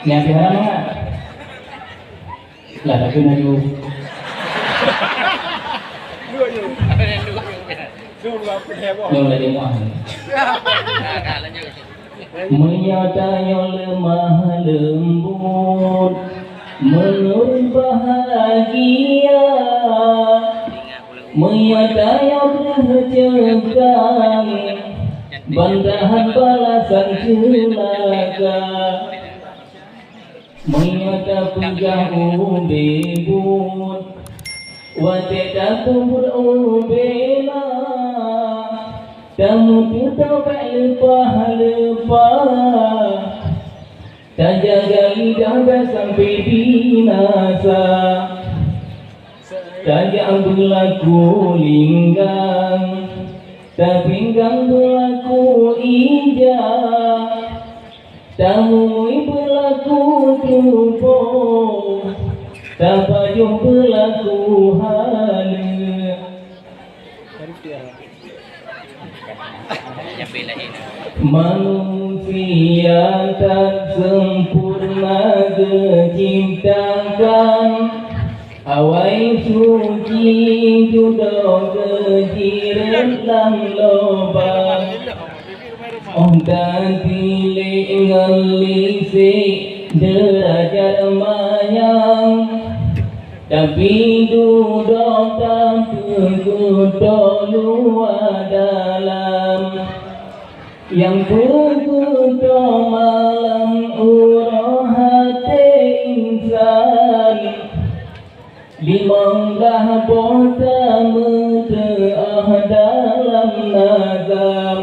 Yang pihara mana? Lah tak kena you. Yang lagi muah. Menyatanya lemah lembut, menurut bahagia. Menyatanya bercengkang, bandahan balasan celaka. Menyata pegah ubebut, wateta kubur ubela. Kamu tuh tak lepas, tak jaga lidah sampai binasa. Tak berlaku linggang, tak pinggang berlaku ijah. Tamu berlaku tupo, tak pajuh berlaku hala. Manusia tak sempurna diciptakan, awai suci jodoh kejiran dalam lubang. Dan pilih ngelisik derajat mayang, tapi duduk tak terkutuk luar dalam. Yang terkutuk malam urah hati insan, limanglah pertama teah dalam nazam.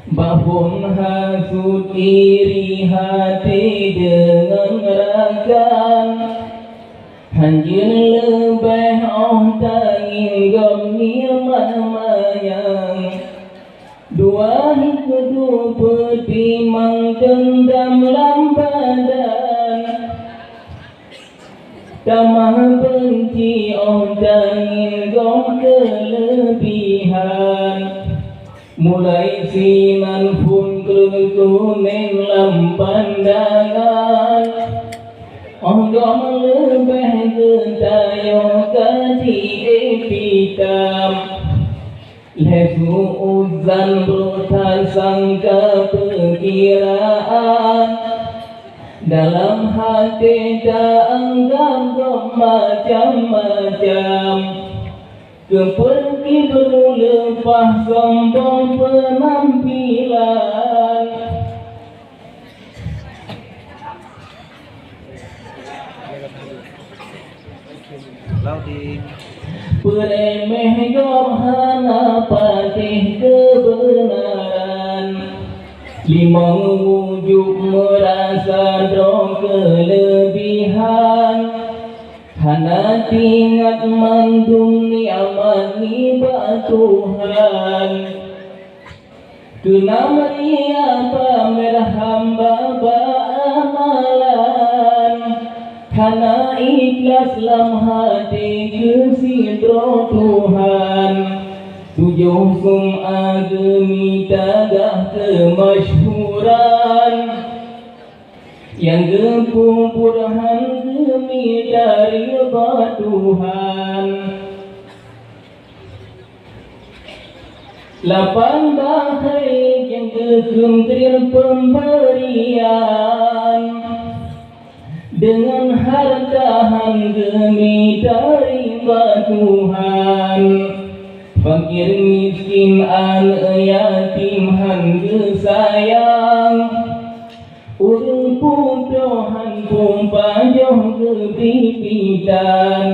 Bahun hasut iri hati dengan rakan, hanjil lebih tangin gomni mayang. Dua hidup petimang dendam lambadan, tamah benci tangin gom kelebihan. Mulai sinan pun kuning lam pandangan, gom lebih gentayo kaji epitam. Lesu uzan brutal sangka perkiraan, dalam hati tak anggap macam-macam. Kepergi berlepas sombong penampilan. Peremeh johana patih kebenaran, limang wujud merasa drong kelebihan. Hana tingat mandung niamat niba Tuhan, kena meriah pamer hamba amalan. Hana ikhlas lam hati kesidro Tuhan, tujuh agami tagah kemasyhuran. Yang kekumpulhan demi dari Tuhan. Lapan bahai yang kementerian pemberian, dengan hartahan demi dari Tuhan. Fakir miskin anak yatim hangga sayang, urung pudohan pumpajoh kepipitan.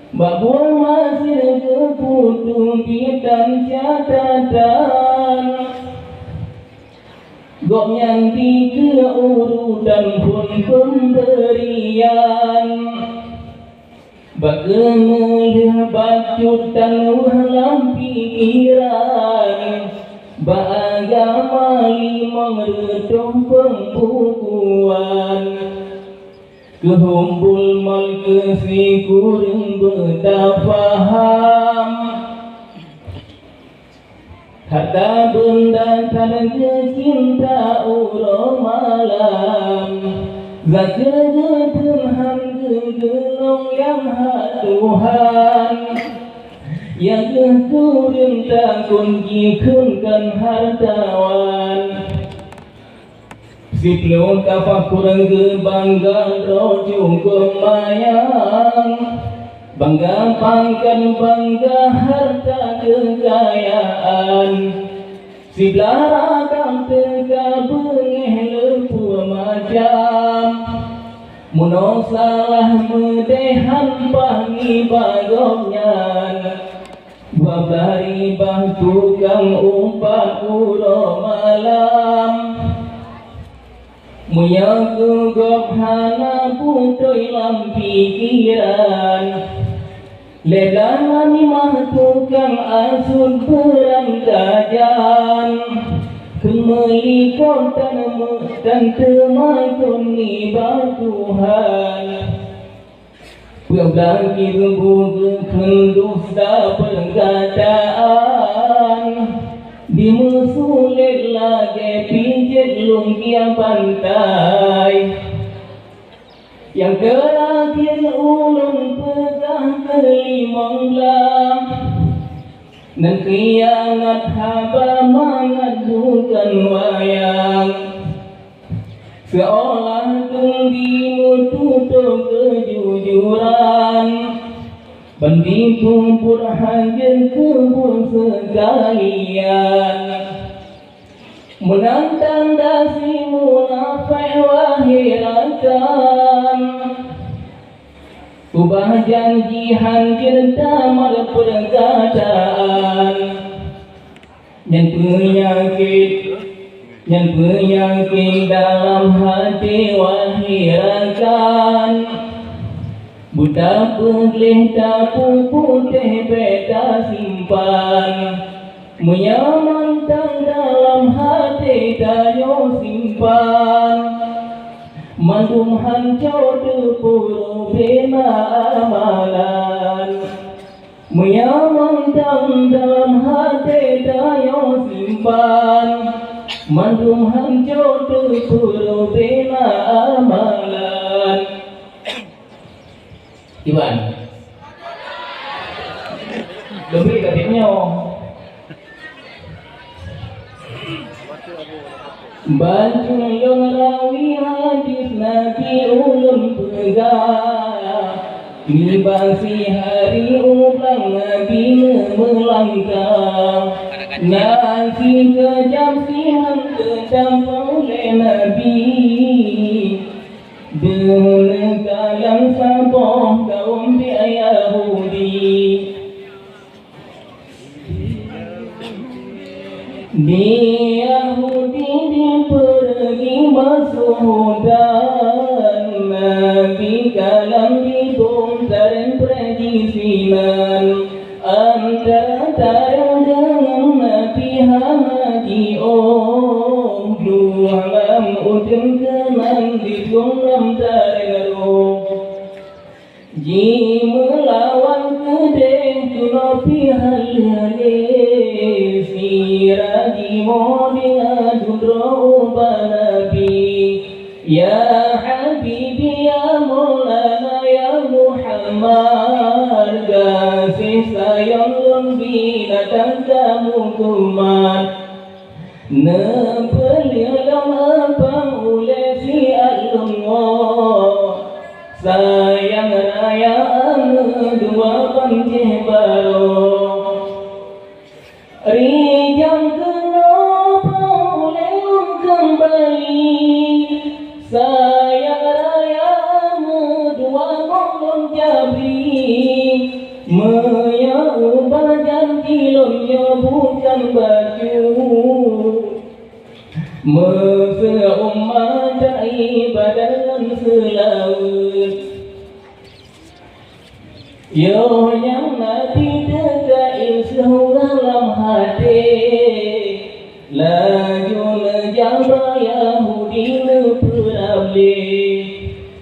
Babul masih keputung pitan catatan, gok nyanti ke urutan pun pemberian. Bagaimana bacutan ulang pikiran, beragama limang redong pembukuan. Kehumbul mal kesikuring bertafaham, harta benda tanda cinta uroma. alam Zakeun Tuhan geulong yang Tuhan yang turun takun jikeunkan hartawan Sipleun kafakurang bangga roju kemayang Bangga pangkat bangga harta kekayaan Si belarang tega bengeh lepur macam Muno salah medehan pangi bagonyan Dua belari bah tukang umpat uro malam Muya gugok hana putoi lam pikiran Lelang mah tukang asun perang gajan Kemeli kontan dan temakun ni Tuhan Berbagi rembu kendusta perkataan Di musulit lagi pijet lungkian pantai Yang terakhir ulun pegang kelimang lam Dan kianat haba mangat bukan wayang Seolah tunggimu tutup kejujuran Banding kumpul hajar kebun sekalian Menantang dasi munafik wahirakan Ubah janji hancur tamar perkataan Yang penyakit dalam hati wahirakan Buta pelih tapu putih beta simpan Menyamantang dalam hati dayo simpan Mandum hancur depuru bina amalan Menyamantang dalam hati dayo simpan Mandum hancur depuru bina amalan Iwan Lebih katanya Bantu yang rawi hadis Nabi ulun pegang Libasi hari ulang Nabi melangkah Nasi kejam sihan kejam oleh Nabi Dengan saboh kaum Yahudi Di Yahudi pergi masuk dan Nabi kalam dibongkar predisinan Antara tarang dengan Nabi Hamadi oh Dua lam ujung keman di dalam tarang Ji melawan kedeng tunopi hal-hale Siraji modinga jundro Nabi Ya Habibi ya Maulana ya Muhammad Kasih sayang lembi datang kamu kumat Nebelialam apa oleh si Allah Sayang raya dua panceh baru Rijang kenapa oleh kembali Sayang raya dua molon jabri Maya ubah janji lomnya bukan baju Mesra umat badan selaut Yo yang Nabi dekai dalam hati Laju menjaba Yahudi leperabli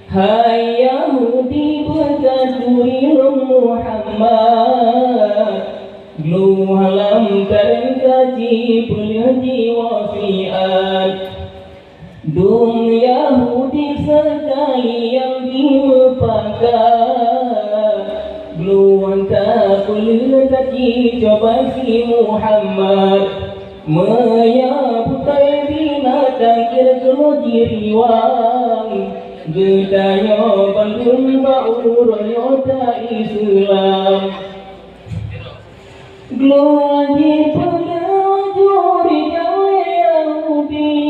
Hai Yahudi berkaturi Muhammad Luhalam terengkaji pelyaji wafiat Dum Yahudi sekalian dimepakat, Geluan tak boleh kaki coba si Muhammad, Menyambutai binatang kira-kira diriwang, Gedanya bandung bau royota Islam. Geluan di pelajuri jawa Yahudi,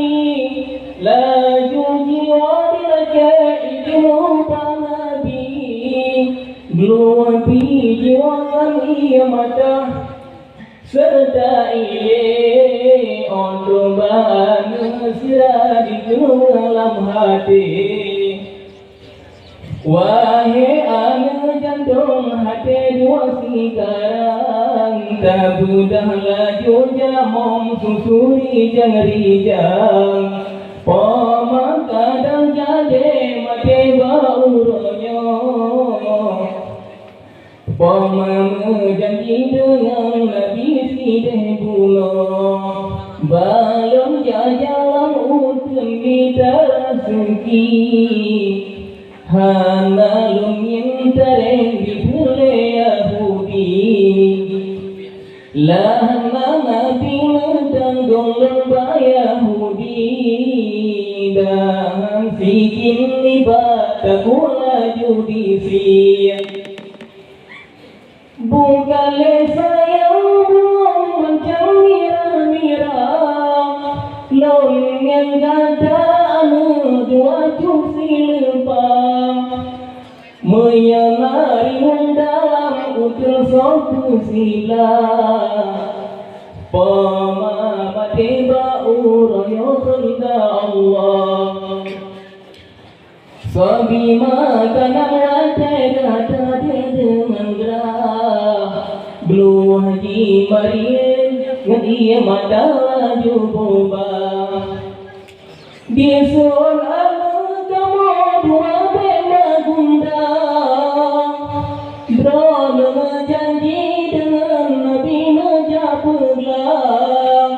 Laju jiwa dilakai jumpa Nabi, Geluan pi jiwa ia mata, Serta ia ondrombaan sirah di dalam hati. Wahai anak jantung hati dua sekarang, tak mudah laju jamom susuri jang-rijang, Poma kadang jadi mati bauronyo, Poma menjanji dengan Nabi sideh bulo, Balon jajalan utun ditarasuki, Hana lumin tereng di pule Yahudi, Lahana Nabi mendanggung lembah Yahudi, Dan sikin libat takula judisi. Bukan sayang buang macam mira-mira, Lom yang gada anu dua cuci lempang, Menyamari dalam utul suatu sila, Pama mati bau royo senda Allah, Sabi makanan lantai kata dengan gerah, Belum haji marin ngedia mata laju boba, Disuruh anak kamu dua bema gunda, Drone menjanji dengan Nabi menjapurlah,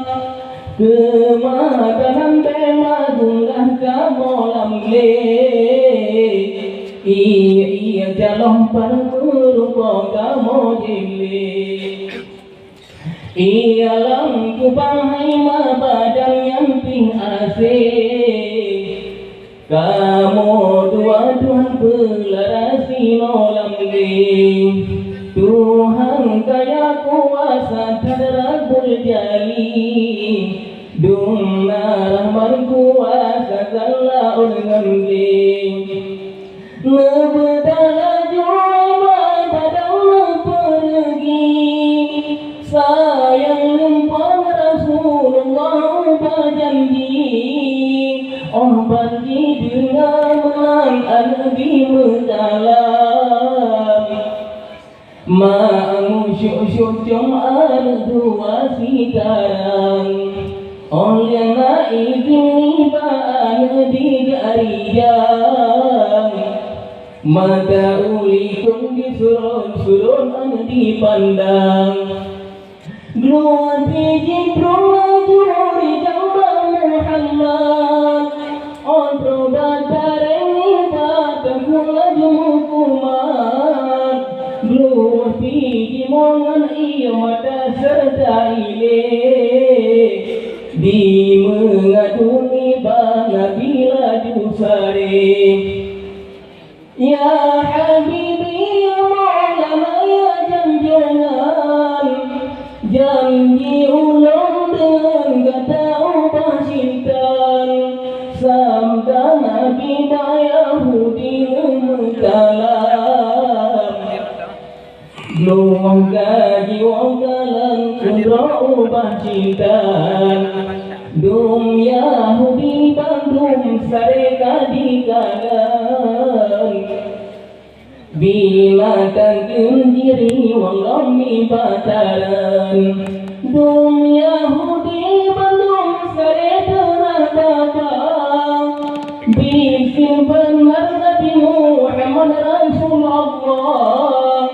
Kemakanan bema gunda kamu lamle, Ia jalong perlupa kamu jili, Ia lampu bahai badan yang ping asih, Kamu dua Tuhan belarasi nolam li, Tuhan kaya kuasa terabul jali, Dumna rahman kuasa kala ulngan li, Nebedala jua badang pergi, Sayang lumpang Rasulullah berjanji, Oh banji dengan Nabi mendalam, Ma'amu syuk-syuk jom'al dua sekarang, Oleh na'ikin niba'an di garijang, Mata ulikun disurun-surun dipandang, Geluan pijin prolajuri jambang Muhammad, Ontro datareng ibadah kulaju hukuman, Geluan pijin mongan iya mata serta ile, Di mengaduni bana bila dusare, Ya Habibi ya Maulana ya janjangan, Janji ulang dengan kata ubah cintan, Samda Nabi Yahudi mengkalam, Geluang gaji wanggalan kudra ubah cintan, Dum Yahudi bandung sareka dikagan, Binatang kenjiri walami bataran, Dum Yahudi bandung sareka dagang, Bisimpan Nabi Muhammad Rasulullah,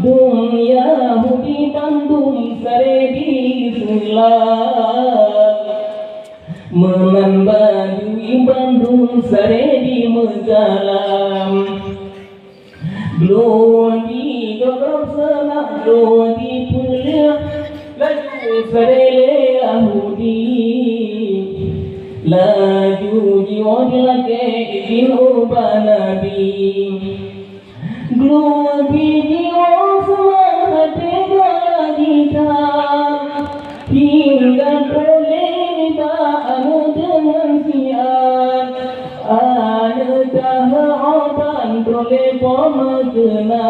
Dum Yahudi bandung sareka Islam, Menambah saredi mengalam Glodi dorong senang glodi pulia laju sarele Yahudi laju jiwa dilake izin ubah Nabi glodi jiwa semangat kita hingga terlibat dengan sian ada tahapan oleh pemakanan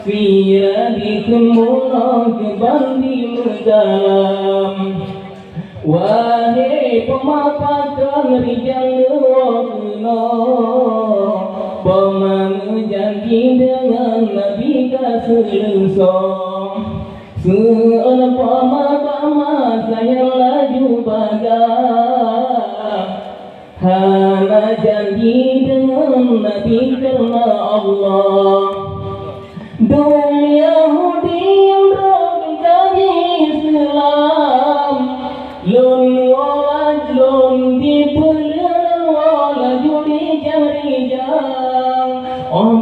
Fira dikemulak bandi mendalam wahai pemapakan rijal wakna pemang janji dengan Nabi kaselesong seolah pemakaman saya laju bagai hana janji dengan Nabi karena Allah dunia Yahudi yang bergaji Islam lun walad lun dipelan walad judi jari jang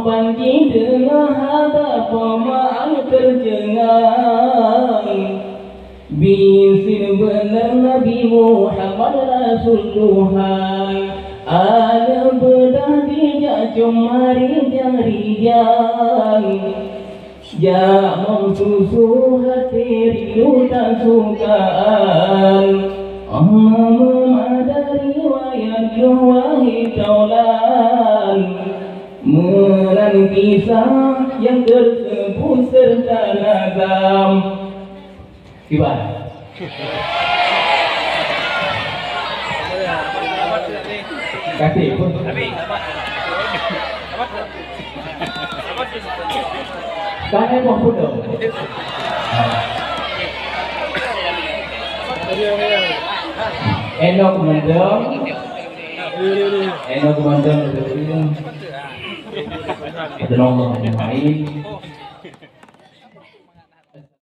panji dengan hadap pemaal terjengang bisin benar Nabi Muhammad Rasul Tuhan ada bedah dijak cumari jari-jang jangan susu hati rindu tak sukaan Allah memadari riwayat wahai kaulan menan kisah yang tersebut serta nazam gimana? Kasih pun. Kaya mau pun dong. Enok mendong. Enok mendong. Ada nomor main.